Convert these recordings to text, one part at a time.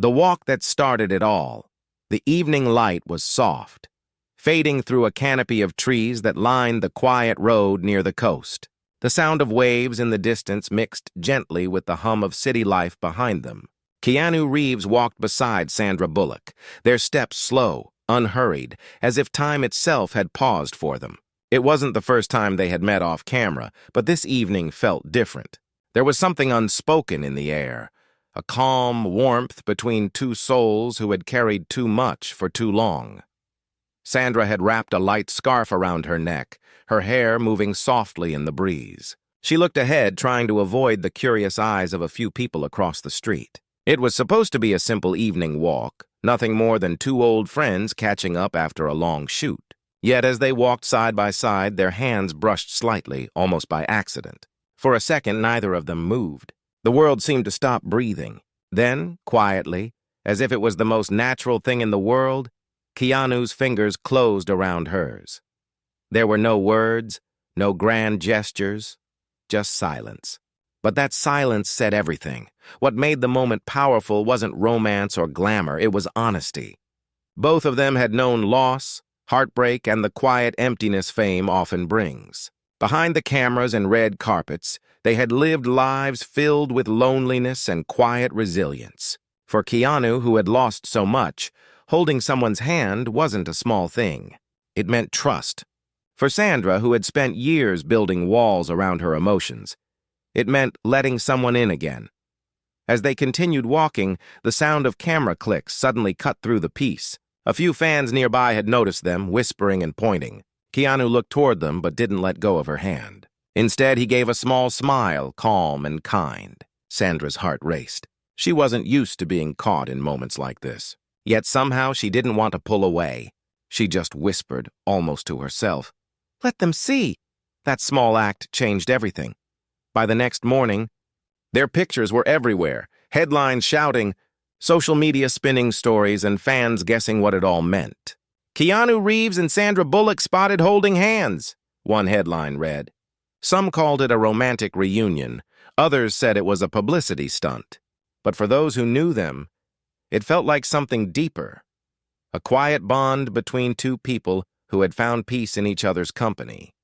The walk that started it all. The evening light was soft, fading through a canopy of trees that lined the quiet road near the coast. The sound of waves in the distance mixed gently with the hum of city life behind them. Keanu Reeves walked beside Sandra Bullock, their steps slow, unhurried, as if time itself had paused for them. It wasn't the first time they had met off camera, but this evening felt different. There was something unspoken in the air, a calm warmth between two souls who had carried too much for too long. Sandra had wrapped a light scarf around her neck, her hair moving softly in the breeze. She looked ahead, trying to avoid the curious eyes of a few people across the street. It was supposed to be a simple evening walk, nothing more than two old friends catching up after a long shoot. Yet as they walked side by side, their hands brushed slightly, almost by accident. For a second, neither of them moved. The world seemed to stop breathing. Then, quietly, as if it was the most natural thing in the world, Keanu's fingers closed around hers. There were no words, no grand gestures, just silence. But that silence said everything. What made the moment powerful wasn't romance or glamour, it was honesty. Both of them had known loss, heartbreak, and the quiet emptiness fame often brings. Behind the cameras and red carpets, they had lived lives filled with loneliness and quiet resilience. For Keanu, who had lost so much, holding someone's hand wasn't a small thing. It meant trust. For Sandra, who had spent years building walls around her emotions, it meant letting someone in again. As they continued walking, the sound of camera clicks suddenly cut through the peace. A few fans nearby had noticed them, whispering and pointing. Keanu looked toward them but didn't let go of her hand. Instead, he gave a small smile, calm and kind. Sandra's heart raced. She wasn't used to being caught in moments like this. Yet somehow she didn't want to pull away. She just whispered, almost to herself, "Let them see." That small act changed everything. By the next morning, their pictures were everywhere, headlines shouting, social media spinning stories, and fans guessing what it all meant. "Keanu Reeves and Sandra Bullock spotted holding hands," one headline read. Some called it a romantic reunion. Others said it was a publicity stunt. But for those who knew them, it felt like something deeper. A quiet bond between two people who had found peace in each other's company.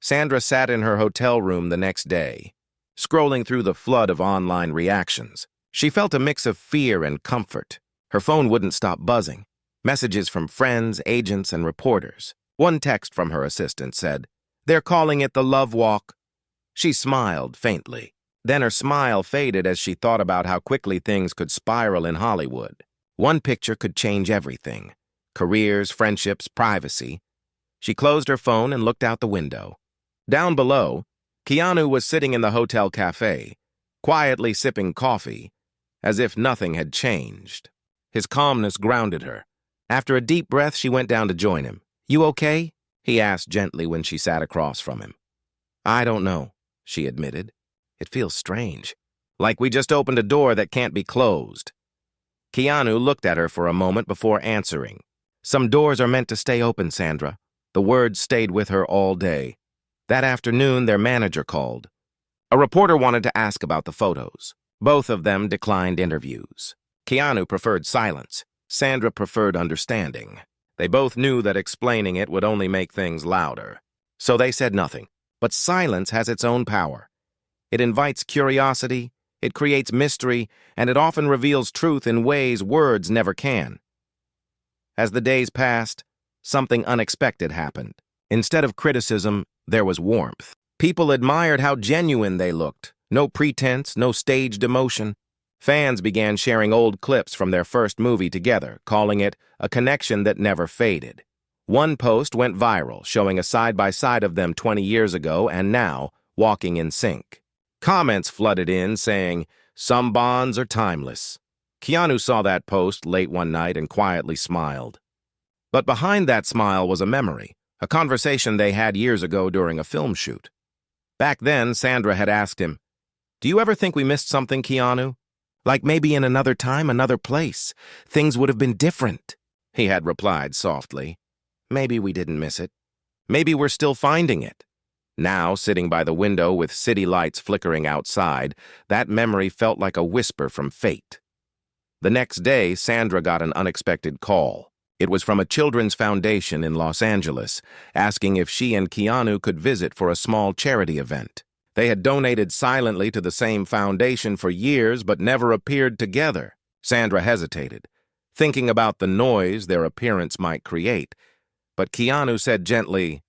Sandra sat in her hotel room the next day, scrolling through the flood of online reactions. She felt a mix of fear and comfort. Her phone wouldn't stop buzzing. Messages from friends, agents, and reporters. One text from her assistant said, "They're calling it the love walk." She smiled faintly. Then her smile faded as she thought about how quickly things could spiral in Hollywood. One picture could change everything. Careers, friendships, privacy. She closed her phone and looked out the window. Down below, Keanu was sitting in the hotel cafe, quietly sipping coffee, as if nothing had changed. His calmness grounded her. After a deep breath, she went down to join him. "You okay?" he asked gently when she sat across from him. "I don't know," she admitted. "It feels strange. Like we just opened a door that can't be closed." Keanu looked at her for a moment before answering. "Some doors are meant to stay open, Sandra." The words stayed with her all day. That afternoon, their manager called. A reporter wanted to ask about the photos. Both of them declined interviews. Keanu preferred silence. Sandra preferred understanding. They both knew that explaining it would only make things louder. So they said nothing. But silence has its own power. It invites curiosity, it creates mystery, and it often reveals truth in ways words never can. As the days passed, something unexpected happened. Instead of criticism, there was warmth. People admired how genuine they looked. No pretense, no staged emotion. Fans began sharing old clips from their first movie together, calling it a connection that never faded. One post went viral, showing a side-by-side of them 20 years ago and now, walking in sync. Comments flooded in saying, "Some bonds are timeless." Keanu saw that post late one night and quietly smiled. But behind that smile was a memory, a conversation they had years ago during a film shoot. Back then, Sandra had asked him, "Do you ever think we missed something, Keanu? Like maybe in another time, another place, things would have been different." He had replied softly, "Maybe we didn't miss it. Maybe we're still finding it." Now, sitting by the window with city lights flickering outside, that memory felt like a whisper from fate. The next day, Sandra got an unexpected call. It was from a children's foundation in Los Angeles, asking if she and Keanu could visit for a small charity event. They had donated silently to the same foundation for years but never appeared together. Sandra hesitated, thinking about the noise their appearance might create. But Keanu said gently,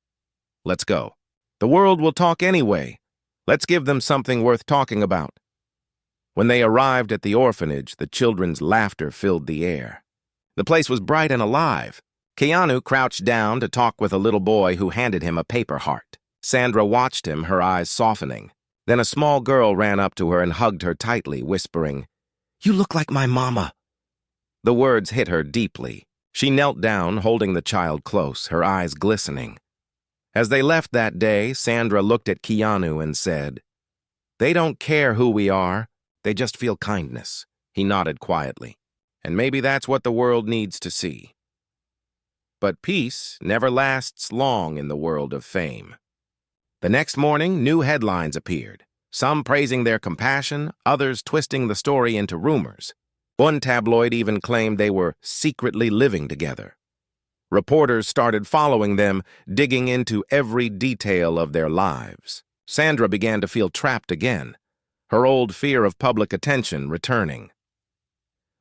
"Let's go. The world will talk anyway. Let's give them something worth talking about." When they arrived at the orphanage, the children's laughter filled the air. The place was bright and alive. Keanu crouched down to talk with a little boy who handed him a paper heart. Sandra watched him, her eyes softening. Then a small girl ran up to her and hugged her tightly, whispering, "You look like my mama." The words hit her deeply. She knelt down, holding the child close, her eyes glistening. As they left that day, Sandra looked at Keanu and said, "They don't care who we are. They just feel kindness." He nodded quietly. And maybe that's what the world needs to see. But peace never lasts long in the world of fame. The next morning, new headlines appeared, some praising their compassion, others twisting the story into rumors. One tabloid even claimed they were secretly living together. Reporters started following them, digging into every detail of their lives. Sandra began to feel trapped again, her old fear of public attention returning.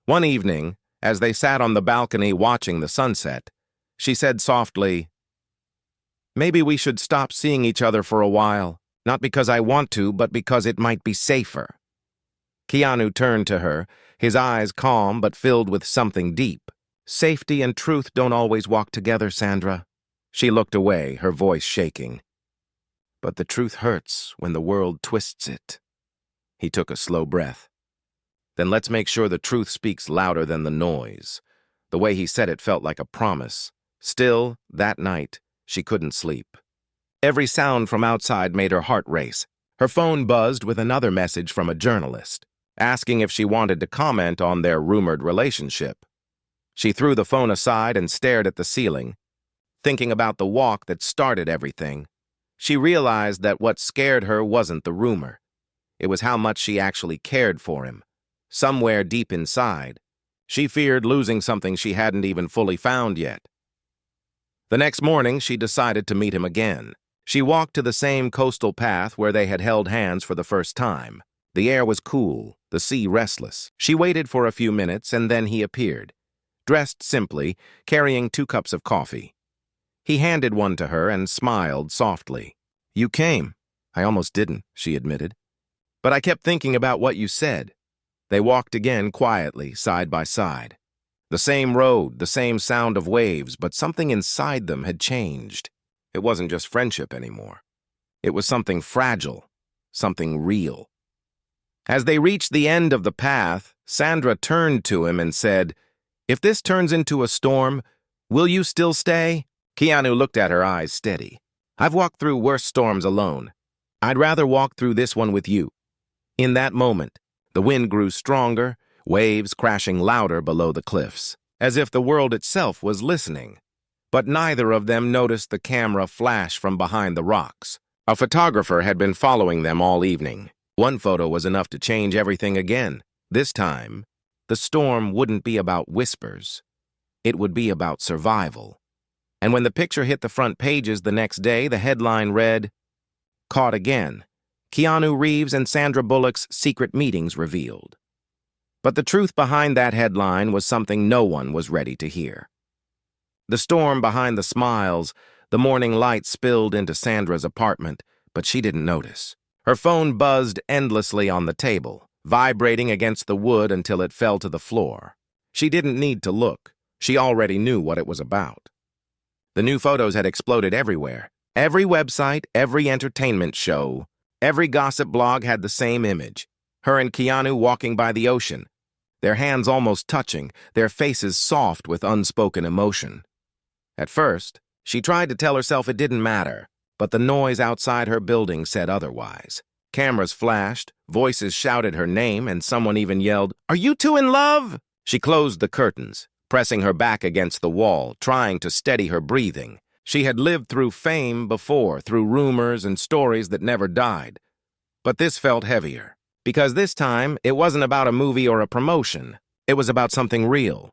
One evening, as they sat on the balcony watching the sunset, she said softly, "Maybe we should stop seeing each other for a while, not because I want to, but because it might be safer." Keanu turned to her, his eyes calm but filled with something deep. "Safety and truth don't always walk together, Sandra." She looked away, her voice shaking. "But the truth hurts when the world twists it." He took a slow breath. "Then let's make sure the truth speaks louder than the noise." The way he said it felt like a promise. Still, that night, she couldn't sleep. Every sound from outside made her heart race. Her phone buzzed with another message from a journalist, asking if she wanted to comment on their rumored relationship. She threw the phone aside and stared at the ceiling, thinking about the walk that started everything. She realized that what scared her wasn't the rumor. It was how much she actually cared for him. Somewhere deep inside, she feared losing something she hadn't even fully found yet. The next morning, she decided to meet him again. She walked to the same coastal path where they had held hands for the first time. The air was cool, the sea restless. She waited for a few minutes, and then he appeared, dressed simply, carrying 2 cups of coffee. He handed one to her and smiled softly. "You came." "I almost didn't," she admitted. "But I kept thinking about what you said." They walked again quietly, side by side. The same road, the same sound of waves, but something inside them had changed. It wasn't just friendship anymore. It was something fragile, something real. As they reached the end of the path, Sandra turned to him and said, "If this turns into a storm, will you still stay?" Keanu looked at her, eyes steady. "I've walked through worse storms alone. I'd rather walk through this one with you." In that moment, the wind grew stronger, waves crashing louder below the cliffs, as if the world itself was listening. But neither of them noticed the camera flash from behind the rocks. A photographer had been following them all evening. One photo was enough to change everything again. This time, the storm wouldn't be about whispers. It would be about survival. And when the picture hit the front pages the next day, the headline read, "Caught Again. Keanu Reeves and Sandra Bullock's secret meetings revealed." But the truth behind that headline was something no one was ready to hear. The storm behind the smiles, the morning light spilled into Sandra's apartment, but she didn't notice. Her phone buzzed endlessly on the table, vibrating against the wood until it fell to the floor. She didn't need to look. She already knew what it was about. The new photos had exploded everywhere. Every website, every entertainment show, every gossip blog had the same image. Her and Keanu walking by the ocean, their hands almost touching, their faces soft with unspoken emotion. At first, she tried to tell herself it didn't matter, but the noise outside her building said otherwise. Cameras flashed, voices shouted her name, and someone even yelled, "Are you two in love?" She closed the curtains, pressing her back against the wall, trying to steady her breathing. She had lived through fame before, through rumors and stories that never died. But this felt heavier, because this time it wasn't about a movie or a promotion. It was about something real.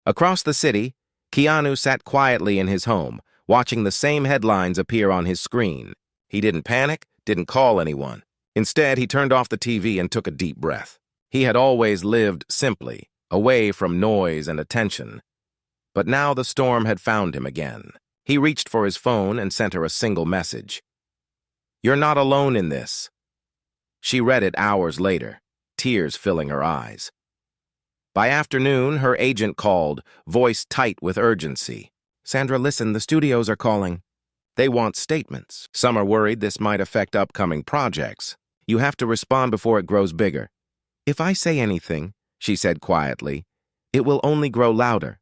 Across the city, Keanu sat quietly in his home, watching the same headlines appear on his screen. He didn't panic, didn't call anyone. Instead, he turned off the TV and took a deep breath. He had always lived simply, away from noise and attention. But now the storm had found him again. He reached for his phone and sent her a single message. "You're not alone in this." She read it hours later, tears filling her eyes. By afternoon, her agent called, voice tight with urgency. "Sandra, listen, the studios are calling. They want statements. Some are worried this might affect upcoming projects. You have to respond before it grows bigger." "If I say anything," she said quietly, "it will only grow louder."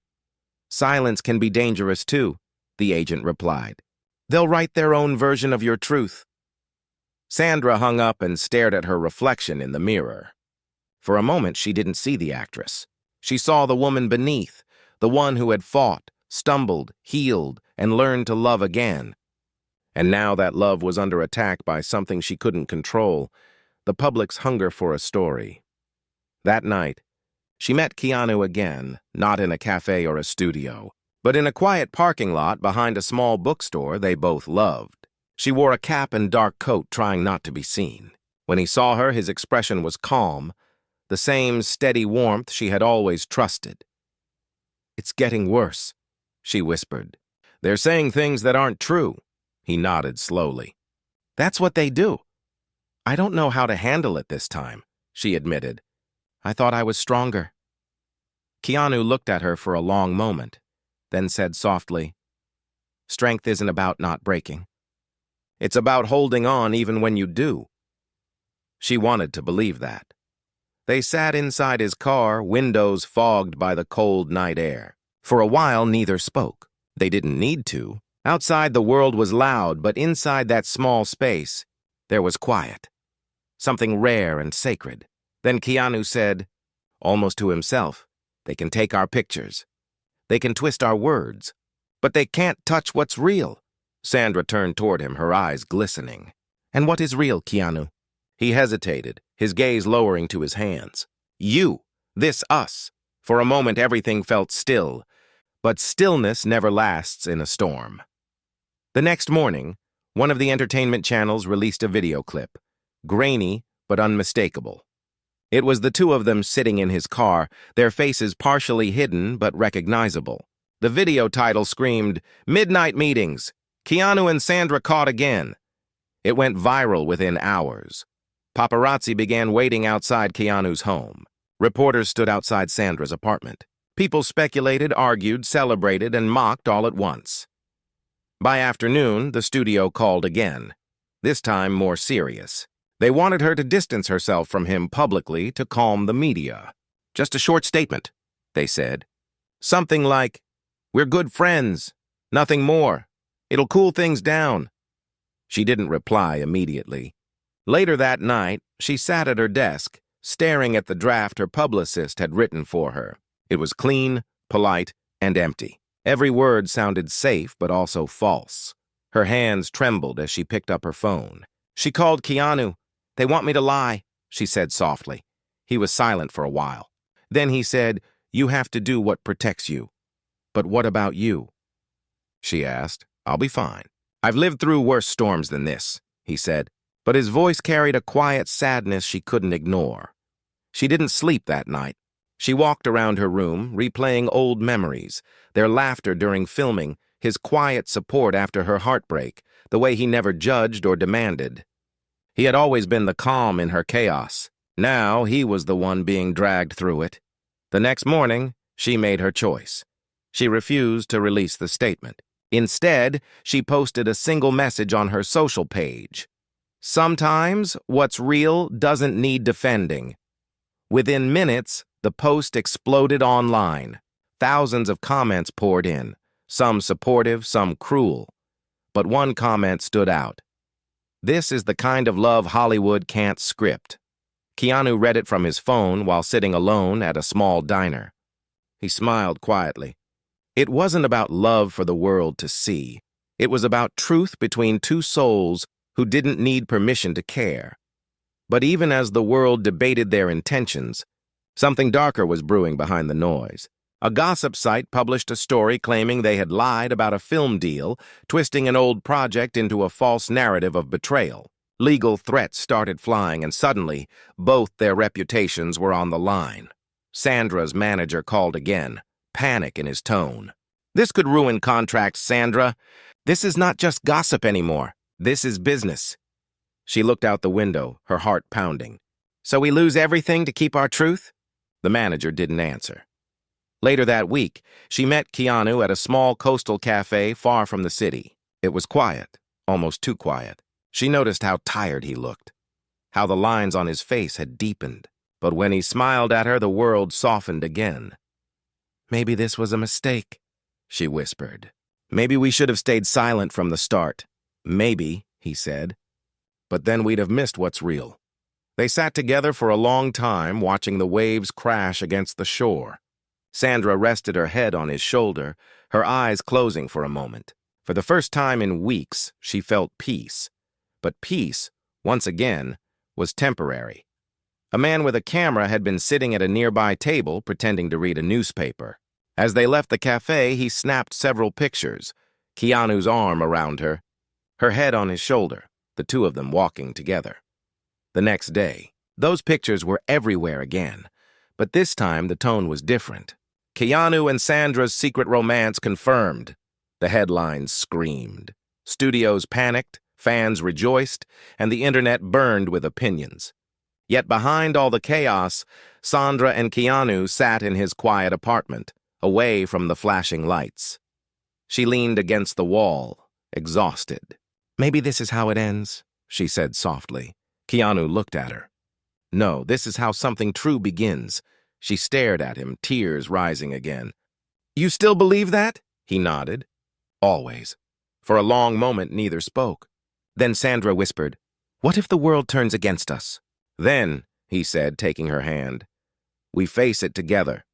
"Silence can be dangerous too," the agent replied. "They'll write their own version of your truth." Sandra hung up and stared at her reflection in the mirror. For a moment, she didn't see the actress. She saw the woman beneath, the one who had fought, stumbled, healed, and learned to love again. And now that love was under attack by something she couldn't control, the public's hunger for a story. That night, she met Keanu again, not in a cafe or a studio, but in a quiet parking lot behind a small bookstore they both loved. She wore a cap and dark coat, trying not to be seen. When he saw her, his expression was calm, the same steady warmth she had always trusted. "It's getting worse," she whispered. "They're saying things that aren't true." He nodded slowly. "That's what they do." "I don't know how to handle it this time," she admitted. "I thought I was stronger." Keanu looked at her for a long moment, then said softly, "Strength isn't about not breaking. It's about holding on even when you do." She wanted to believe that. They sat inside his car, windows fogged by the cold night air. For a while, neither spoke. They didn't need to. Outside, the world was loud, but inside that small space, there was quiet. Something rare and sacred. Then Keanu said, almost to himself, "They can take our pictures. They can twist our words. But they can't touch what's real." Sandra turned toward him, her eyes glistening. "And what is real, Keanu?" He hesitated, his gaze lowering to his hands. "You. This us." For a moment, everything felt still. But stillness never lasts in a storm. The next morning, one of the entertainment channels released a video clip, grainy but unmistakable. It was the two of them sitting in his car, their faces partially hidden but recognizable. The video title screamed, "Midnight Meetings! Keanu and Sandra caught again." It went viral within hours. Paparazzi began waiting outside Keanu's home. Reporters stood outside Sandra's apartment. People speculated, argued, celebrated, and mocked all at once. By afternoon, the studio called again, this time more serious. They wanted her to distance herself from him publicly to calm the media. "Just a short statement," they said. "Something like, 'We're good friends. Nothing more. It'll cool things down.'" She didn't reply immediately. Later that night, she sat at her desk, staring at the draft her publicist had written for her. It was clean, polite, and empty. Every word sounded safe but also false. Her hands trembled as she picked up her phone. She called Keanu. "They want me to lie," she said softly. He was silent for a while. Then he said, "You have to do what protects you." "But what about you?" she asked. "I'll be fine. I've lived through worse storms than this," he said. But his voice carried a quiet sadness she couldn't ignore. She didn't sleep that night. She walked around her room, replaying old memories, their laughter during filming, his quiet support after her heartbreak, the way he never judged or demanded. He had always been the calm in her chaos. Now he was the one being dragged through it. The next morning, she made her choice. She refused to release the statement. Instead, she posted a single message on her social page. "Sometimes what's real doesn't need defending." Within minutes, the post exploded online. Thousands of comments poured in, some supportive, some cruel. But one comment stood out. "This is the kind of love Hollywood can't script." Keanu read it from his phone while sitting alone at a small diner. He smiled quietly. It wasn't about love for the world to see. It was about truth between two souls who didn't need permission to care. But even as the world debated their intentions, Something darker was brewing behind the noise. A gossip site published a story claiming they had lied about a film deal, twisting an old project into a false narrative of betrayal. Legal threats started flying, and suddenly, both their reputations were on the line. Sandra's manager called again, panic in his tone. "This could ruin contracts, Sandra. This is not just gossip anymore. This is business." She looked out the window, her heart pounding. "So we lose everything to keep our truth?" The manager didn't answer. Later that week, she met Keanu at a small coastal cafe far from the city. It was quiet, almost too quiet. She noticed how tired he looked, how the lines on his face had deepened. But when he smiled at her, the world softened again. "Maybe this was a mistake," she whispered. "Maybe we should have stayed silent from the start." "Maybe," he said. "But then we'd have missed what's real." They sat together for a long time, watching the waves crash against the shore. Sandra rested her head on his shoulder, her eyes closing for a moment. For the first time in weeks, she felt peace. But peace, once again, was temporary. A man with a camera had been sitting at a nearby table pretending to read a newspaper. As they left the cafe, he snapped several pictures, Keanu's arm around her, her head on his shoulder, the two of them walking together. The next day, those pictures were everywhere again, but this time the tone was different. "Keanu and Sandra's secret romance confirmed." The headlines screamed. Studios panicked, fans rejoiced, and the internet burned with opinions. Yet behind all the chaos, Sandra and Keanu sat in his quiet apartment, away from the flashing lights. She leaned against the wall, exhausted. "Maybe this is how it ends," she said softly. Keanu looked at her. "No, this is how something true begins." She stared at him, tears rising again. "You still believe that?" He nodded. "Always." For a long moment, neither spoke. Then Sandra whispered, "What if the world turns against us?" "Then," he said, taking her hand, "we face it together."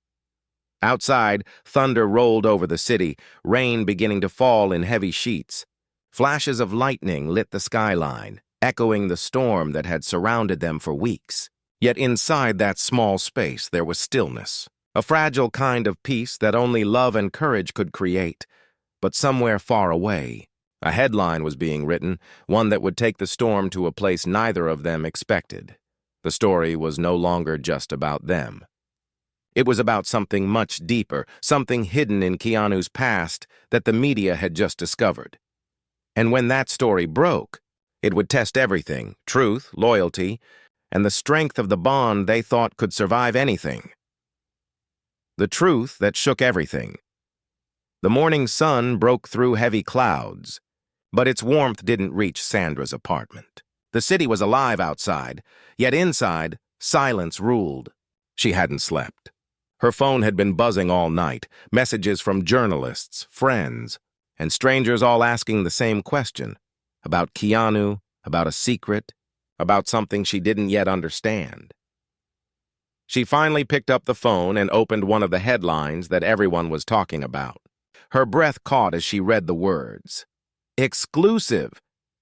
Outside, thunder rolled over the city, rain beginning to fall in heavy sheets. Flashes of lightning lit the skyline, echoing the storm that had surrounded them for weeks. Yet inside that small space there was stillness, a fragile kind of peace that only love and courage could create. But somewhere far away, a headline was being written, one that would take the storm to a place neither of them expected. The story was no longer just about them. It was about something much deeper, something hidden in Keanu's past that the media had just discovered. And when that story broke, it would test everything: truth, loyalty, and the strength of the bond they thought could survive anything. The truth that shook everything. The morning sun broke through heavy clouds, but its warmth didn't reach Sandra's apartment. The city was alive outside, yet inside, silence ruled. She hadn't slept. Her phone had been buzzing all night, messages from journalists, friends, and strangers all asking the same question, about Keanu, about a secret, about something she didn't yet understand. She finally picked up the phone and opened one of the headlines that everyone was talking about. Her breath caught as she read the words. "Exclusive!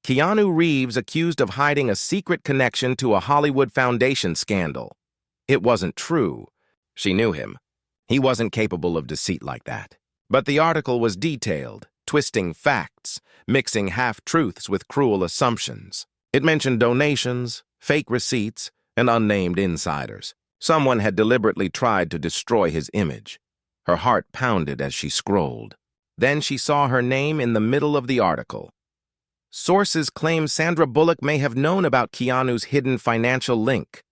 Keanu Reeves accused of hiding a secret connection to a Hollywood Foundation scandal." It wasn't true. She knew him. He wasn't capable of deceit like that. But the article was detailed, twisting facts, mixing half-truths with cruel assumptions. It mentioned donations, fake receipts, and unnamed insiders. Someone had deliberately tried to destroy his image. Her heart pounded as she scrolled. Then she saw her name in the middle of the article. Sources claim Sandra Bullock may have known about Keanu's hidden financial link.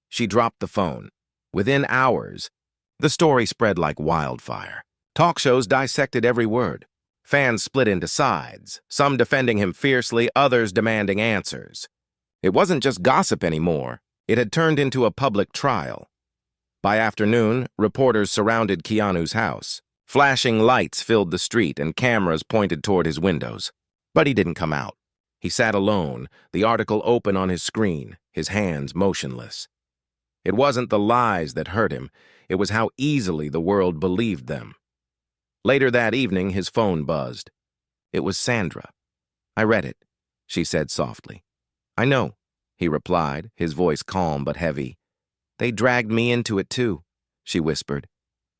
She dropped the phone. Within hours, the story spread like wildfire. Talk shows dissected every word. Fans split into sides, some defending him fiercely, others demanding answers. It wasn't just gossip anymore. It had turned into a public trial. By afternoon, reporters surrounded Keanu's house. Flashing lights filled the street and cameras pointed toward his windows. But he didn't come out. He sat alone, the article open on his screen, his hands motionless. It wasn't the lies that hurt him. It was how easily the world believed them. Later that evening, his phone buzzed. It was Sandra. "I read it," she said softly. "I know," he replied, his voice calm but heavy. They dragged me into it too, she whispered.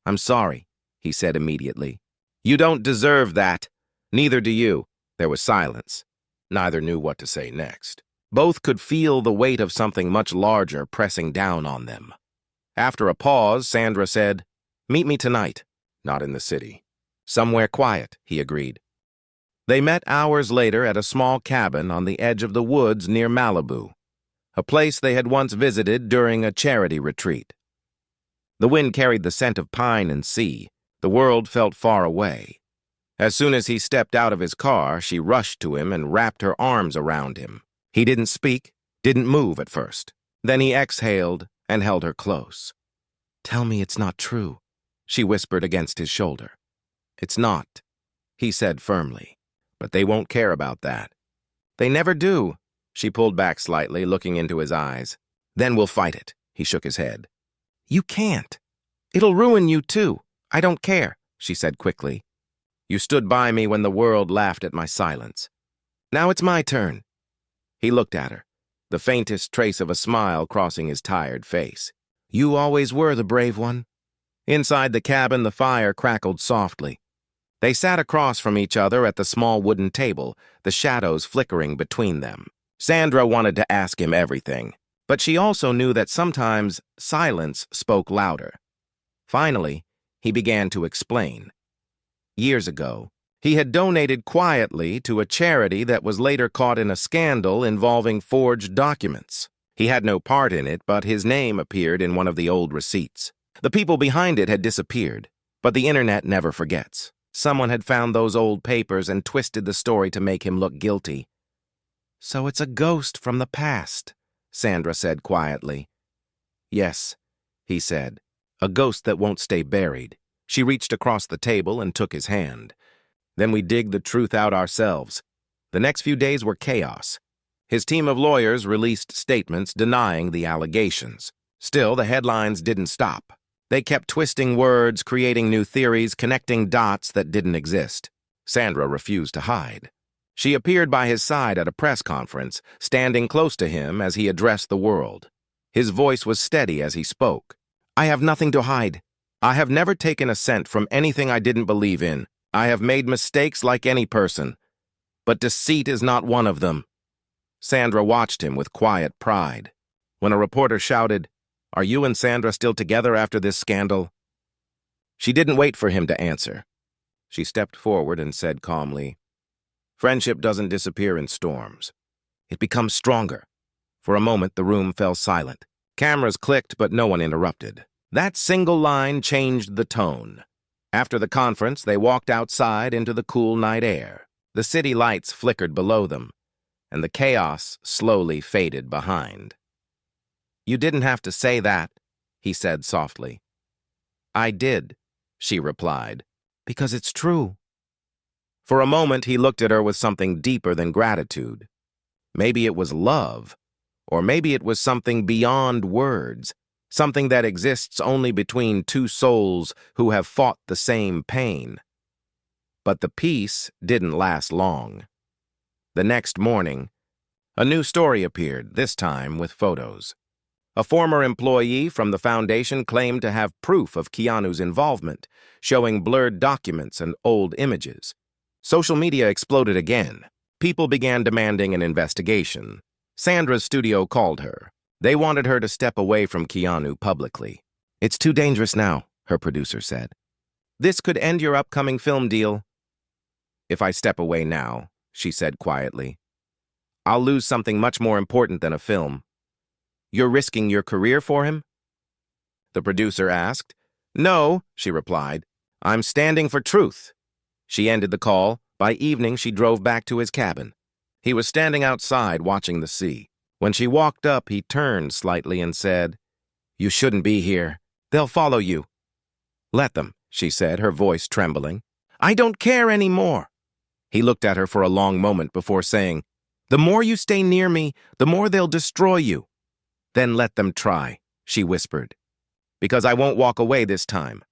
I'm sorry, he said immediately. You don't deserve that. Neither do you. There was silence. Neither knew what to say next. Both could feel the weight of something much larger pressing down on them. After a pause, Sandra said, Meet me tonight. Not in the city. Somewhere quiet, he agreed. They met hours later at a small cabin on the edge of the woods near Malibu, a place they had once visited during a charity retreat. The wind carried the scent of pine and sea. The world felt far away. As soon as he stepped out of his car, she rushed to him and wrapped her arms around him. He didn't speak, didn't move at first. Then he exhaled and held her close. Tell me it's not true, she whispered against his shoulder. It's not, he said firmly. But they won't care about that. They never do. She pulled back slightly, looking into his eyes. Then we'll fight it, he shook his head. You can't. It'll ruin you too. I don't care, she said quickly. You stood by me when the world laughed at my silence. Now it's my turn. He looked at her, the faintest trace of a smile crossing his tired face. You always were the brave one. Inside the cabin, the fire crackled softly. They sat across from each other at the small wooden table, the shadows flickering between them. Sandra wanted to ask him everything, but she also knew that sometimes silence spoke louder. Finally, he began to explain. Years ago, he had donated quietly to a charity that was later caught in a scandal involving forged documents. He had no part in it, but his name appeared in one of the old receipts. The people behind it had disappeared, but the internet never forgets. Someone had found those old papers and twisted the story to make him look guilty. So it's a ghost from the past, Sandra said quietly. Yes, he said, a ghost that won't stay buried. She reached across the table and took his hand. Then we dig the truth out ourselves. The next few days were chaos. His team of lawyers released statements denying the allegations. Still, the headlines didn't stop. They kept twisting words, creating new theories, connecting dots that didn't exist. Sandra refused to hide. She appeared by his side at a press conference, standing close to him as he addressed the world. His voice was steady as he spoke. I have nothing to hide. I have never taken a cent from anything I didn't believe in. I have made mistakes like any person. But deceit is not one of them. Sandra watched him with quiet pride. When a reporter shouted, Are you and Sandra still together after this scandal? She didn't wait for him to answer. She stepped forward and said calmly, Friendship doesn't disappear in storms. It becomes stronger. For a moment, the room fell silent. Cameras clicked, but no one interrupted. That single line changed the tone. After the conference, they walked outside into the cool night air. The city lights flickered below them, and the chaos slowly faded behind. You didn't have to say that, he said softly. I did, she replied, because it's true. For a moment, he looked at her with something deeper than gratitude. Maybe it was love, or maybe it was something beyond words, something that exists only between two souls who have fought the same pain. But the peace didn't last long. The next morning, a new story appeared, this time with photos. A former employee from the foundation claimed to have proof of Keanu's involvement, showing blurred documents and old images. Social media exploded again. People began demanding an investigation. Sandra's studio called her. They wanted her to step away from Keanu publicly. It's too dangerous now, her producer said. This could end your upcoming film deal. If I step away now, she said quietly, I'll lose something much more important than a film. You're risking your career for him? The producer asked. No, she replied. I'm standing for truth. She ended the call. By evening, she drove back to his cabin. He was standing outside watching the sea. When she walked up, he turned slightly and said, You shouldn't be here. They'll follow you. Let them, she said, her voice trembling. I don't care anymore. He looked at her for a long moment before saying, The more you stay near me, the more they'll destroy you. Then let them try, she whispered. Because I won't walk away this time.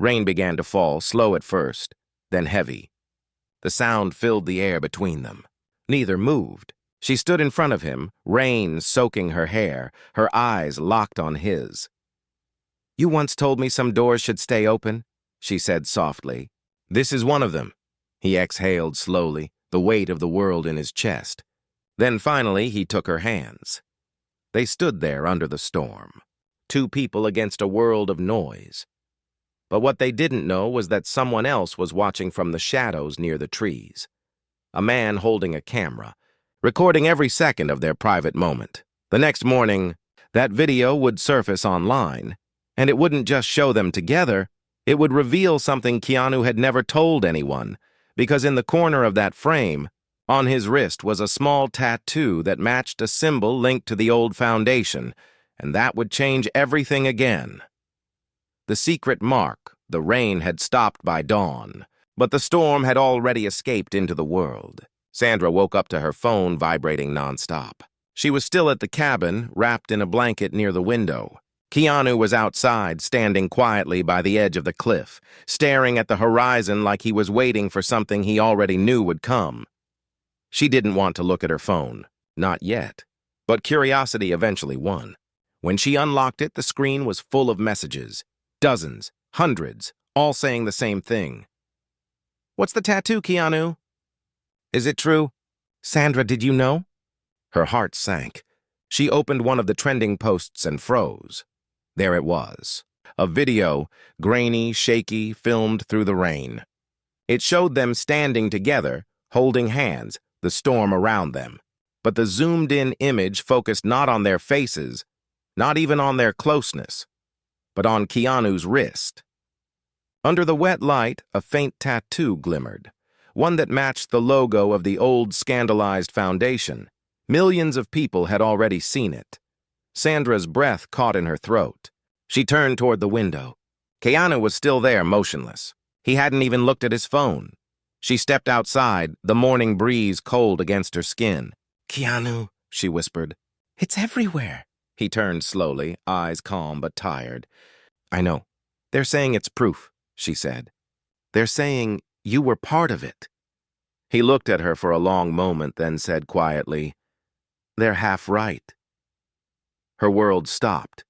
Rain began to fall, slow at first, then heavy. The sound filled the air between them. Neither moved. She stood in front of him, rain soaking her hair, her eyes locked on his. You once told me some doors should stay open, she said softly. This is one of them. He exhaled slowly, the weight of the world in his chest. Then finally he took her hands. They stood there under the storm, two people against a world of noise. But what they didn't know was that someone else was watching from the shadows near the trees. A man holding a camera, recording every second of their private moment. The next morning, that video would surface online, and it wouldn't just show them together, it would reveal something Keanu had never told anyone, because in the corner of that frame, on his wrist was a small tattoo that matched a symbol linked to the old foundation, and that would change everything again. The secret mark, the rain had stopped by dawn, but the storm had already escaped into the world. Sandra woke up to her phone vibrating nonstop. She was still at the cabin, wrapped in a blanket near the window. Keanu was outside, standing quietly by the edge of the cliff, staring at the horizon like he was waiting for something he already knew would come. She didn't want to look at her phone, not yet, but curiosity eventually won. When she unlocked it, the screen was full of messages, dozens, hundreds, all saying the same thing. What's the tattoo, Keanu? Is it true? Sandra, did you know? Her heart sank. She opened one of the trending posts and froze. There it was, a video, grainy, shaky, filmed through the rain. It showed them standing together, holding hands, the storm around them. But the zoomed-in image focused not on their faces, not even on their closeness, but on Keanu's wrist. Under the wet light, a faint tattoo glimmered, one that matched the logo of the old scandalized foundation. Millions of people had already seen it. Sandra's breath caught in her throat. She turned toward the window. Keanu was still there, motionless. He hadn't even looked at his phone. She stepped outside, the morning breeze cold against her skin. Keanu, she whispered. It's everywhere. He turned slowly, eyes calm but tired. I know. They're saying it's proof, she said. They're saying you were part of it. He looked at her for a long moment, then said quietly, They're half right. Her world stopped.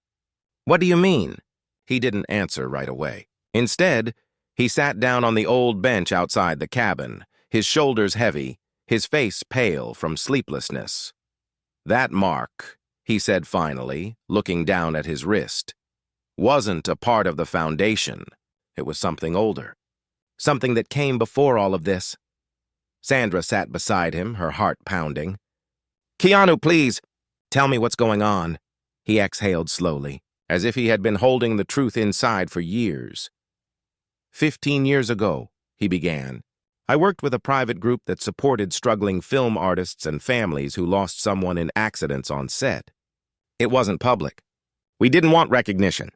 What do you mean? He didn't answer right away. Instead, he sat down on the old bench outside the cabin, his shoulders heavy, his face pale from sleeplessness. That mark, he said finally, looking down at his wrist, wasn't a part of the foundation. It was something older, something that came before all of this. Sandra sat beside him, her heart pounding. Keanu, please, tell me what's going on. He exhaled slowly, as if he had been holding the truth inside for years. 15 years ago, he began, I worked with a private group that supported struggling film artists and families who lost someone in accidents on set. It wasn't public. We didn't want recognition.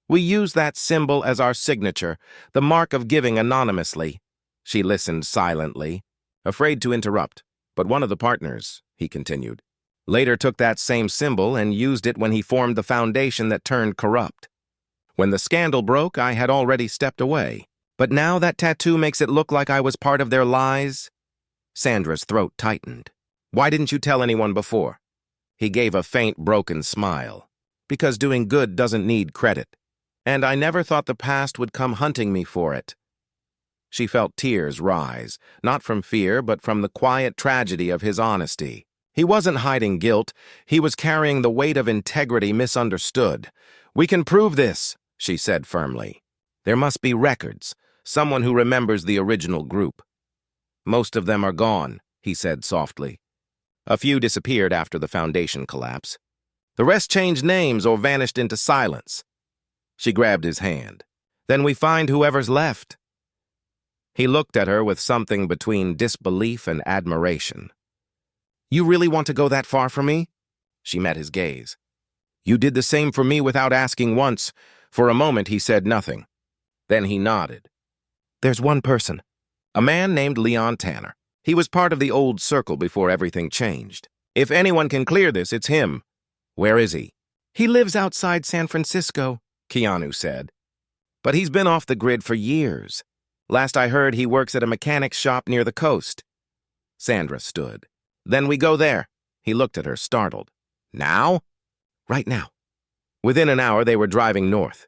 We used that symbol as our signature, the mark of giving anonymously. She listened silently, afraid to interrupt, but one of the partners, he continued, later took that same symbol and used it when he formed the foundation that turned corrupt. When the scandal broke, I had already stepped away. But now that tattoo makes it look like I was part of their lies? Sandra's throat tightened. Why didn't you tell anyone before? He gave a faint, broken smile. Because doing good doesn't need credit. And I never thought the past would come hunting me for it. She felt tears rise, not from fear, but from the quiet tragedy of his honesty. He wasn't hiding guilt. He was carrying the weight of integrity misunderstood. We can prove this, she said firmly. There must be records. Someone who remembers the original group. Most of them are gone, he said softly. A few disappeared after the foundation collapse. The rest changed names or vanished into silence. She grabbed his hand. Then we find whoever's left. He looked at her with something between disbelief and admiration. You really want to go that far for me? She met his gaze. You did the same for me without asking once. For a moment he said nothing. Then he nodded. There's one person, a man named Leon Tanner. He was part of the old circle before everything changed. If anyone can clear this, it's him. Where is he? He lives outside San Francisco, Keanu said. But he's been off the grid for years. Last I heard, he works at a mechanic's shop near the coast. Sandra stood. Then we go there. He looked at her, startled. Now? Right now. Within an hour, they were driving north.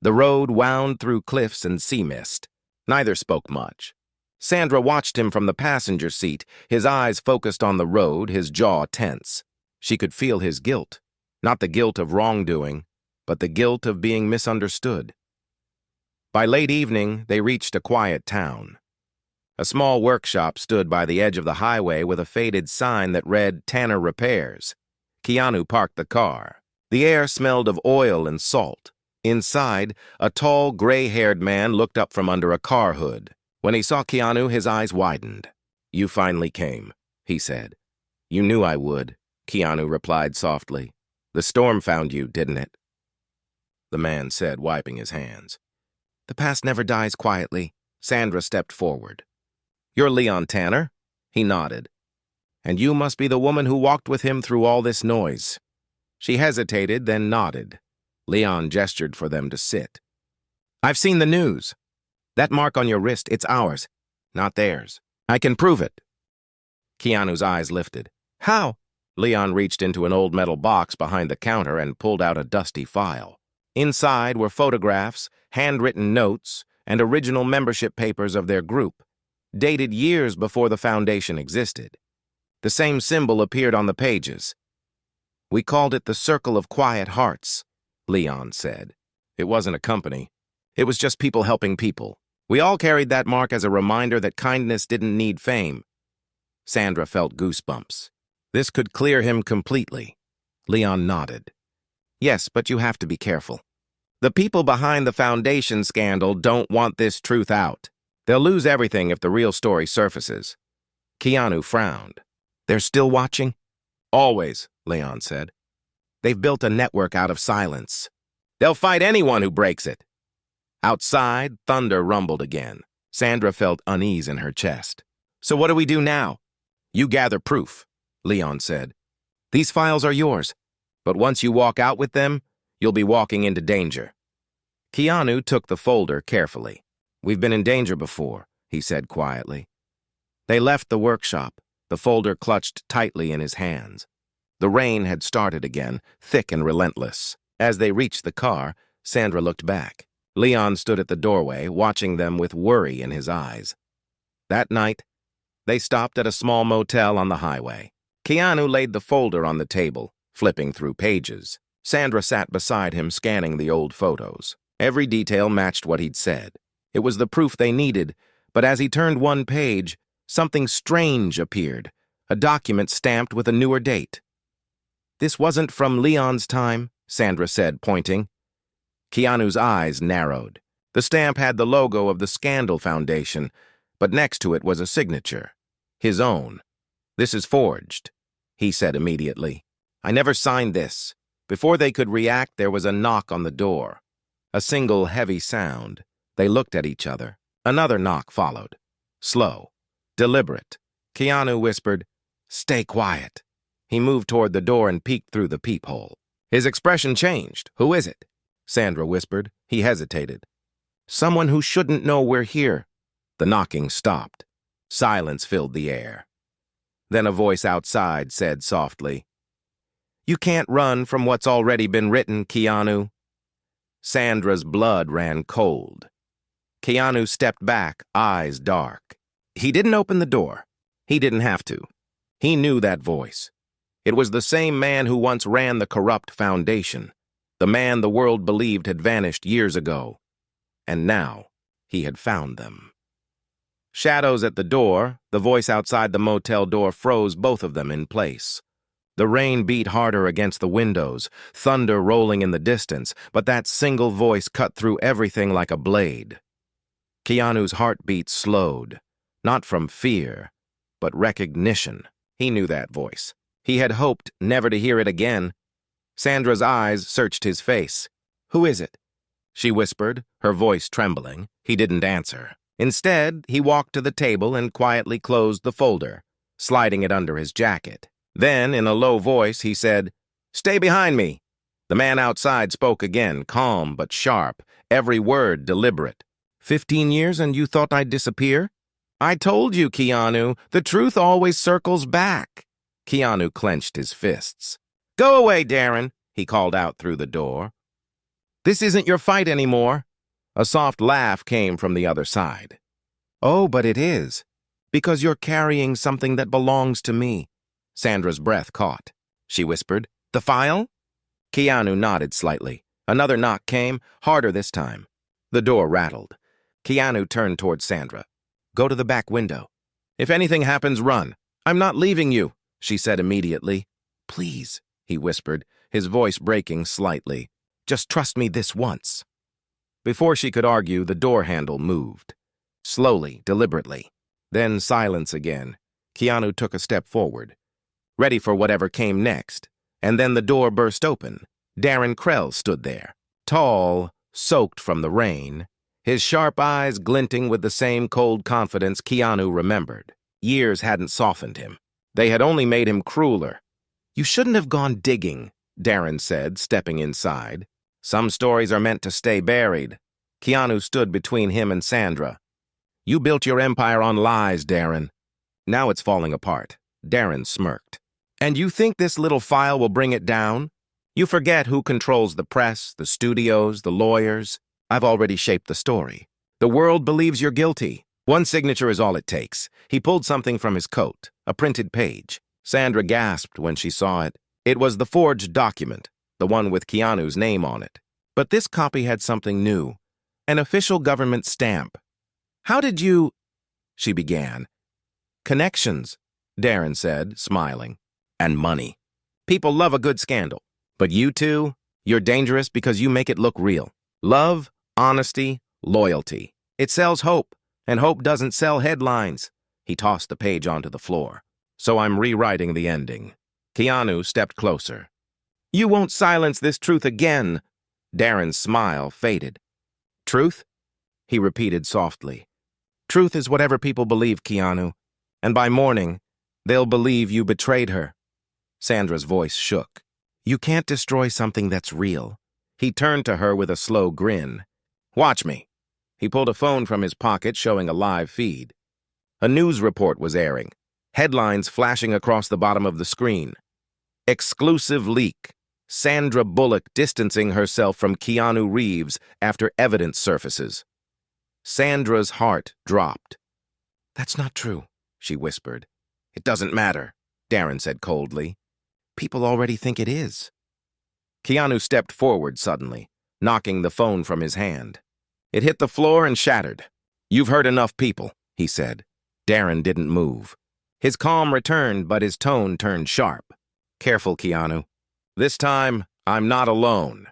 The road wound through cliffs and sea mist. Neither spoke much. Sandra watched him from the passenger seat, his eyes focused on the road, his jaw tense. She could feel his guilt, not the guilt of wrongdoing, but the guilt of being misunderstood. By late evening, they reached a quiet town. A small workshop stood by the edge of the highway with a faded sign that read Tanner Repairs. Keanu parked the car. The air smelled of oil and salt. Inside, a tall, gray-haired man looked up from under a car hood. When he saw Keanu, his eyes widened. "You finally came," he said. "You knew I would," Keanu replied softly. "The storm found you, didn't it?" The man said, wiping his hands. "The past never dies quietly." Sandra stepped forward. "You're Leon Tanner?" He nodded. "And you must be the woman who walked with him through all this noise." She hesitated, then nodded. Leon gestured for them to sit. "I've seen the news. That mark on your wrist, it's ours, not theirs. I can prove it." Keanu's eyes lifted. "How?" Leon reached into an old metal box behind the counter and pulled out a dusty file. Inside were photographs, handwritten notes, and original membership papers of their group, dated years before the foundation existed. The same symbol appeared on the pages. "We called it the Circle of Quiet Hearts," Leon said. "It wasn't a company. It was just people helping people. We all carried that mark as a reminder that kindness didn't need fame." Sandra felt goosebumps. This could clear him completely. Leon nodded. "Yes, but you have to be careful. The people behind the foundation scandal don't want this truth out. They'll lose everything if the real story surfaces." Keanu frowned. "They're still watching?" "Always," Leon said. "They've built a network out of silence. They'll fight anyone who breaks it." Outside, thunder rumbled again. Sandra felt unease in her chest. "So what do we do now?" "You gather proof," Leon said. "These files are yours, but once you walk out with them, you'll be walking into danger." Keanu took the folder carefully. "We've been in danger before," he said quietly. They left the workshop, the folder clutched tightly in his hands. The rain had started again, thick and relentless. As they reached the car, Sandra looked back. Leon stood at the doorway, watching them with worry in his eyes. That night, they stopped at a small motel on the highway. Keanu laid the folder on the table, flipping through pages. Sandra sat beside him, scanning the old photos. Every detail matched what he'd said. It was the proof they needed, but as he turned one page, something strange appeared, a document stamped with a newer date. "This wasn't from Leon's time," Sandra said, pointing. Keanu's eyes narrowed. The stamp had the logo of the Scandal Foundation, but next to it was a signature. His own. "This is forged," he said immediately. "I never signed this." Before they could react, there was a knock on the door. A single heavy sound. They looked at each other. Another knock followed. Slow. Deliberate. Keanu whispered, "Stay quiet." He moved toward the door and peeked through the peephole. His expression changed. "Who is it?" Sandra whispered. He hesitated. "Someone who shouldn't know we're here." The knocking stopped. Silence filled the air. Then a voice outside said softly, "You can't run from what's already been written, Keanu." Sandra's blood ran cold. Keanu stepped back, eyes dark. He didn't open the door. He didn't have to. He knew that voice. It was the same man who once ran the corrupt foundation, the man the world believed had vanished years ago. And now, he had found them. Shadows at the door, the voice outside the motel door froze both of them in place. The rain beat harder against the windows, thunder rolling in the distance, but that single voice cut through everything like a blade. Keanu's heartbeat slowed, not from fear, but recognition. He knew that voice. He had hoped never to hear it again. Sandra's eyes searched his face. "Who is it?" she whispered, her voice trembling. He didn't answer. Instead, he walked to the table and quietly closed the folder, sliding it under his jacket. Then, in a low voice, he said, "Stay behind me." The man outside spoke again, calm but sharp, every word deliberate. 15 years and you thought I'd disappear? I told you, Keanu, the truth always circles back." Keanu clenched his fists. "Go away, Darren," he called out through the door. This isn't your fight anymore. A soft laugh came from the other side. Oh, but it is. Because you're carrying something that belongs to me. Sandra's breath caught. She whispered, "The file?" Keanu nodded slightly. Another knock came, harder this time. The door rattled. Keanu turned toward Sandra. "Go to the back window. If anything happens, run. I'm not leaving you," she said immediately. "Please," he whispered, his voice breaking slightly. "Just trust me this once." Before she could argue, the door handle moved. Slowly, deliberately. Then silence again. Keanu took a step forward, ready for whatever came next. And then the door burst open. Darren Krell stood there, tall, soaked from the rain, his sharp eyes glinting with the same cold confidence Keanu remembered. Years hadn't softened him. They had only made him crueler. "You shouldn't have gone digging," Darren said, stepping inside. "Some stories are meant to stay buried." Keanu stood between him and Sandra. "You built your empire on lies, Darren. Now it's falling apart." Darren smirked. "And you think this little file will bring it down? You forget who controls the press, the studios, the lawyers. I've already shaped the story. The world believes you're guilty. One signature is all it takes." He pulled something from his coat, a printed page. Sandra gasped when she saw it. It was the forged document, the one with Keanu's name on it. But this copy had something new, an official government stamp. "How did you—" she began. "Connections," Darren said, smiling. "And money. People love a good scandal. But you two, you're dangerous because you make it look real. Love, honesty, loyalty. It sells hope, and hope doesn't sell headlines." He tossed the page onto the floor. "So I'm rewriting the ending." Keanu stepped closer. "You won't silence this truth again." Darren's smile faded. "Truth?" he repeated softly. "Truth is whatever people believe, Keanu. And by morning, they'll believe you betrayed her." Sandra's voice shook. "You can't destroy something that's real." He turned to her with a slow grin. "Watch me." He pulled a phone from his pocket, showing a live feed. A news report was airing, headlines flashing across the bottom of the screen. "Exclusive leak. Sandra Bullock distancing herself from Keanu Reeves after evidence surfaces." Sandra's heart dropped. "That's not true," she whispered. "It doesn't matter," Darren said coldly. "People already think it is." Keanu stepped forward suddenly, knocking the phone from his hand. It hit the floor and shattered. "You've hurt enough people," he said. Darren didn't move. His calm returned, but his tone turned sharp. "Careful, Keanu. This time, I'm not alone."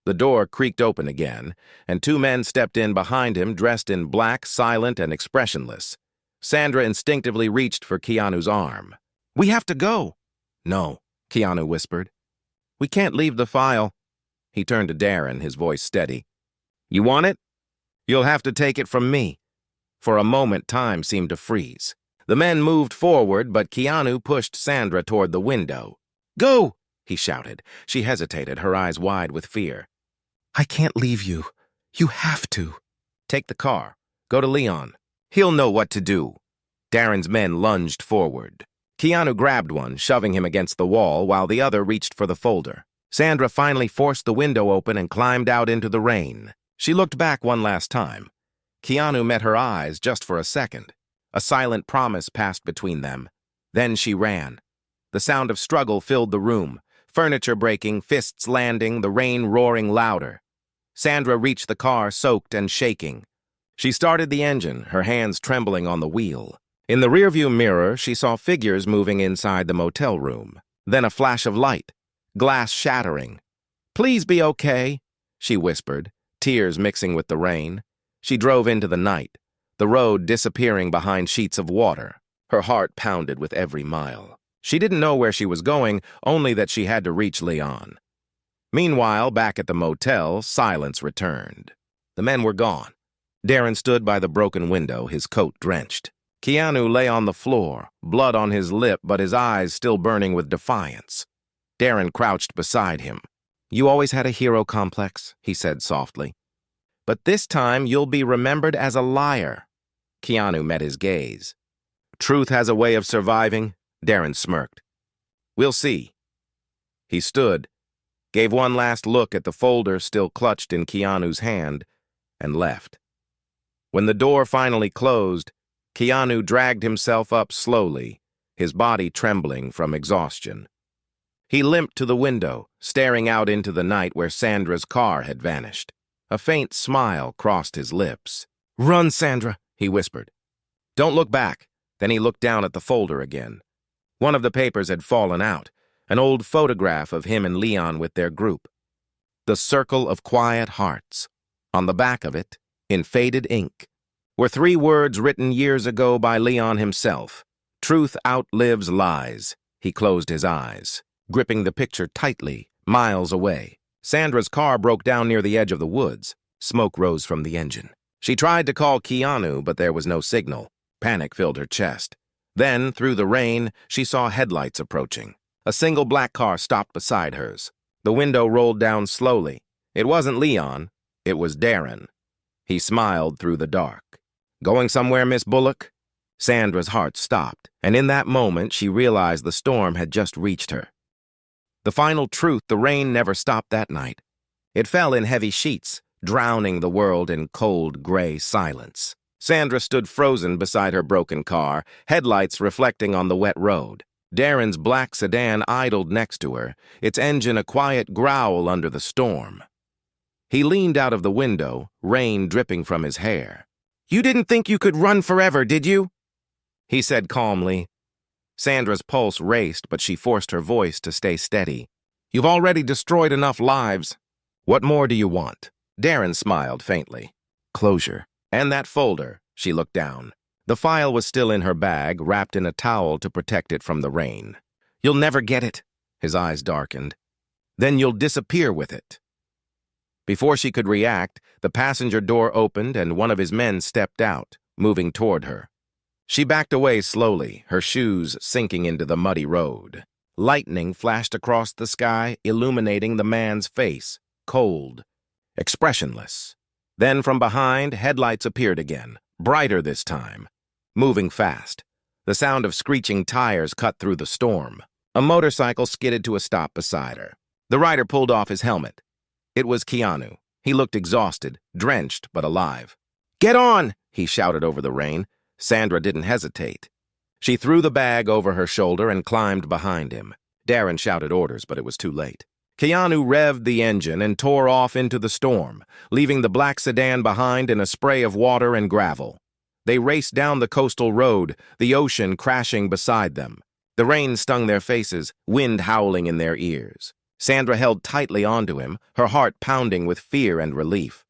The door creaked open again, and two men stepped in behind him, dressed in black, silent, and expressionless. Sandra instinctively reached for Keanu's arm. "We have to go." "No," Keanu whispered. "We can't leave the file." He turned to Darren, his voice steady. "You want it? You'll have to take it from me." For a moment, time seemed to freeze. The men moved forward, but Keanu pushed Sandra toward the window. "Go!" he shouted. She hesitated, her eyes wide with fear. "I can't leave you. You have to." "Take the car. Go to Leon. He'll know what to do." Darren's men lunged forward. Keanu grabbed one, shoving him against the wall, while the other reached for the folder. Sandra finally forced the window open and climbed out into the rain. She looked back one last time. Keanu met her eyes just for a second. A silent promise passed between them. Then she ran. The sound of struggle filled the room, furniture breaking, fists landing, the rain roaring louder. Sandra reached the car, soaked and shaking. She started the engine, her hands trembling on the wheel. In the rearview mirror, she saw figures moving inside the motel room. Then a flash of light, glass shattering. "Please be okay," she whispered, tears mixing with the rain. She drove into the night, the road disappearing behind sheets of water. Her heart pounded with every mile. She didn't know where she was going, only that she had to reach Leon. Meanwhile, back at the motel, silence returned. The men were gone. Darren stood by the broken window, his coat drenched. Keanu lay on the floor, blood on his lip, but his eyes still burning with defiance. Darren crouched beside him. "You always had a hero complex," he said softly. "But this time you'll be remembered as a liar." Keanu met his gaze. "Truth has a way of surviving," Darren smirked. "We'll see." He stood, gave one last look at the folder still clutched in Keanu's hand, and left. When the door finally closed, Keanu dragged himself up slowly, his body trembling from exhaustion. He limped to the window, staring out into the night where Sandra's car had vanished. A faint smile crossed his lips. "Run, Sandra," he whispered. "Don't look back." Then he looked down at the folder again. One of the papers had fallen out, an old photograph of him and Leon with their group. The Circle of Quiet Hearts. On the back of it, in faded ink, were 3 words written years ago by Leon himself. "Truth outlives lies." He closed his eyes, gripping the picture tightly, miles away. Sandra's car broke down near the edge of the woods. Smoke rose from the engine. She tried to call Keanu, but there was no signal. Panic filled her chest. Then, through the rain, she saw headlights approaching. A single black car stopped beside hers. The window rolled down slowly. It wasn't Leon. It was Darren. He smiled through the dark. "Going somewhere, Miss Bullock?" Sandra's heart stopped, and in that moment she realized the storm had just reached her. The final truth: the rain never stopped that night. It fell in heavy sheets, drowning the world in cold, gray silence. Sandra stood frozen beside her broken car, headlights reflecting on the wet road. Darren's black sedan idled next to her, its engine a quiet growl under the storm. He leaned out of the window, rain dripping from his hair. "You didn't think you could run forever, did you?" he said calmly. Sandra's pulse raced, but she forced her voice to stay steady. "You've already destroyed enough lives. What more do you want?" Darren smiled faintly. "Closure. And that folder." She looked down. The file was still in her bag, wrapped in a towel to protect it from the rain. "You'll never get it." His eyes darkened. "Then you'll disappear with it." Before she could react, the passenger door opened and one of his men stepped out, moving toward her. She backed away slowly, her shoes sinking into the muddy road. Lightning flashed across the sky, illuminating the man's face, cold, expressionless. Then from behind, headlights appeared again, brighter this time, moving fast. The sound of screeching tires cut through the storm. A motorcycle skidded to a stop beside her. The rider pulled off his helmet. It was Keanu. He looked exhausted, drenched, but alive. "Get on!" he shouted over the rain. Sandra didn't hesitate. She threw the bag over her shoulder and climbed behind him. Darren shouted orders, but it was too late. Keanu revved the engine and tore off into the storm, leaving the black sedan behind in a spray of water and gravel. They raced down the coastal road, the ocean crashing beside them. The rain stung their faces, wind howling in their ears. Sandra held tightly onto him, her heart pounding with fear and relief.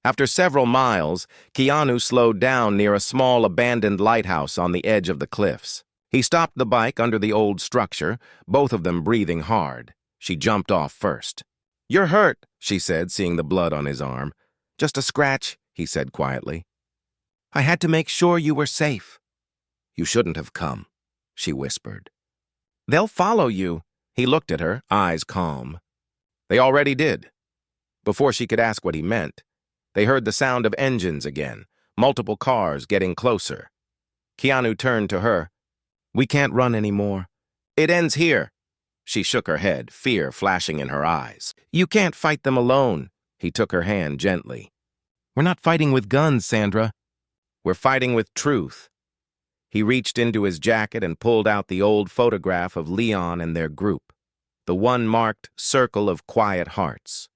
After several miles, Keanu slowed down near a small abandoned lighthouse on the edge of the cliffs. He stopped the bike under the old structure, both of them breathing hard. She jumped off first. "You're hurt," she said, seeing the blood on his arm. "Just a scratch," he said quietly. "I had to make sure you were safe." "You shouldn't have come," she whispered. "They'll follow you." He looked at her, eyes calm. They already did. Before she could ask what he meant, they heard the sound of engines again, multiple cars getting closer. Keanu turned to her. "We can't run anymore. It ends here." She shook her head, fear flashing in her eyes. "You can't fight them alone." He took her hand gently. "We're not fighting with guns, Sandra. We're fighting with truth." He reached into his jacket and pulled out the old photograph of Leon and their group, the one marked Circle of Quiet Hearts.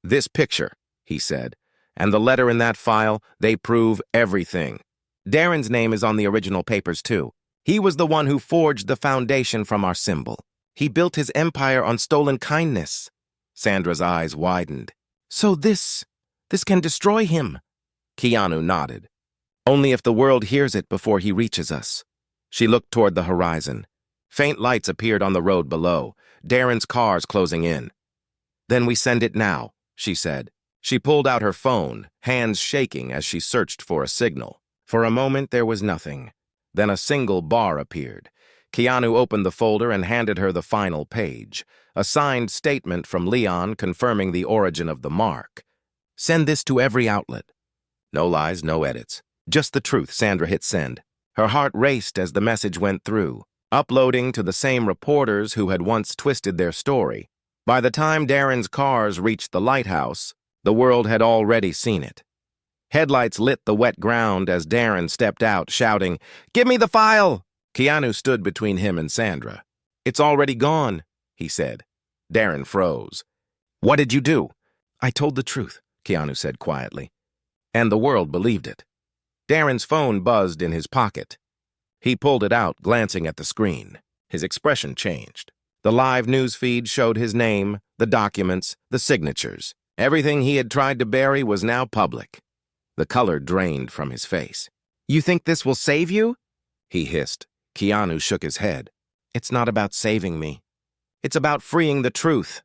"This picture," he said, "and the letter in that file, they prove everything. Darren's name is on the original papers, too. He was the one who forged the foundation from our symbol. He built his empire on stolen kindness." Sandra's eyes widened. "So this can destroy him?" Keanu nodded. "Only if the world hears it before he reaches us." She looked toward the horizon. Faint lights appeared on the road below, Darren's cars closing in. "Then we send it now," she said. She pulled out her phone, hands shaking as she searched for a signal. For a moment there was nothing. Then a single bar appeared. Keanu opened the folder and handed her the final page, a signed statement from Leon confirming the origin of the mark. "Send this to every outlet." No lies, no edits. Just the truth. Sandra hit send. Her heart raced as the message went through, uploading to the same reporters who had once twisted their story. By the time Darren's cars reached the lighthouse, the world had already seen it. Headlights lit the wet ground as Darren stepped out, shouting, "Give me the file!" Keanu stood between him and Sandra. "It's already gone," he said. Darren froze. "What did you do?" "I told the truth," Keanu said quietly. And the world believed it. Darren's phone buzzed in his pocket. He pulled it out, glancing at the screen. His expression changed. The live news feed showed his name, the documents, the signatures. Everything he had tried to bury was now public. The color drained from his face. "You think this will save you?" he hissed. Keanu shook his head. "It's not about saving me. It's about freeing the truth."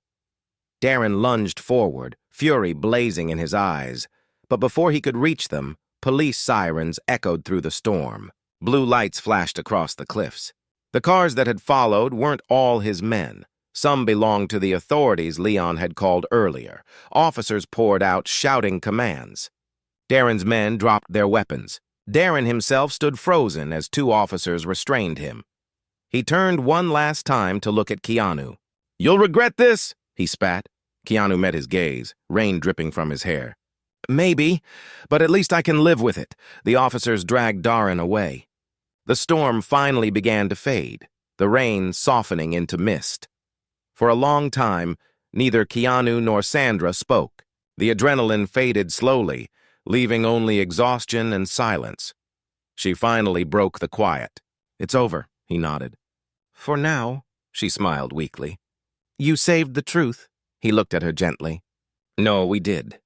Darren lunged forward, fury blazing in his eyes. But before he could reach them, police sirens echoed through the storm. Blue lights flashed across the cliffs. The cars that had followed weren't all his men. Some belonged to the authorities Leon had called earlier. Officers poured out, shouting commands. Darren's men dropped their weapons. Darren himself stood frozen as two officers restrained him. He turned one last time to look at Keanu. "You'll regret this," he spat. Keanu met his gaze, rain dripping from his hair. "Maybe, but at least I can live with it." The officers dragged Darren away. The storm finally began to fade, the rain softening into mist. For a long time, neither Keanu nor Sandra spoke. The adrenaline faded slowly, leaving only exhaustion and silence. She finally broke the quiet. "It's over," he nodded. "For now," she smiled weakly. "You saved the truth." He looked at her gently. "No, we did."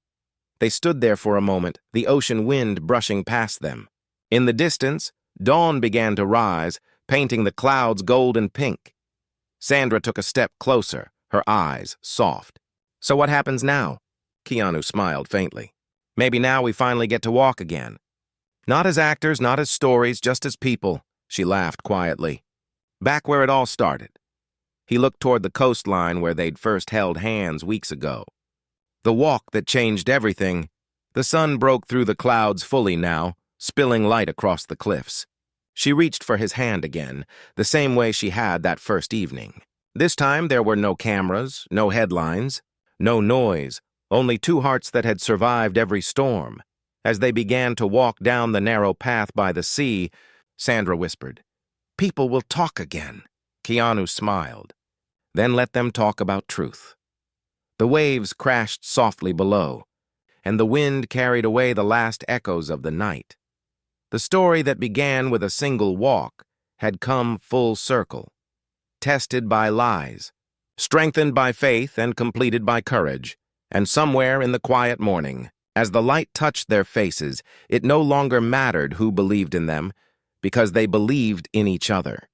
They stood there for a moment, the ocean wind brushing past them. In the distance, dawn began to rise, painting the clouds gold and pink. Sandra took a step closer, her eyes soft. "So what happens now?" Keanu smiled faintly. "Maybe now we finally get to walk again. Not as actors, not as stories, just as people." She laughed quietly. "Back where it all started." He looked toward the coastline where they'd first held hands weeks ago. The walk that changed everything. The sun broke through the clouds fully now, spilling light across the cliffs. She reached for his hand again, the same way she had that first evening. This time there were no cameras, no headlines, no noise, only two hearts that had survived every storm. As they began to walk down the narrow path by the sea, Sandra whispered, "People will talk again." Keanu smiled. "Then let them talk about truth." The waves crashed softly below, and the wind carried away the last echoes of the night. The story that began with a single walk had come full circle, tested by lies, strengthened by faith and completed by courage, and somewhere in the quiet morning, as the light touched their faces, it no longer mattered who believed in them, because they believed in each other.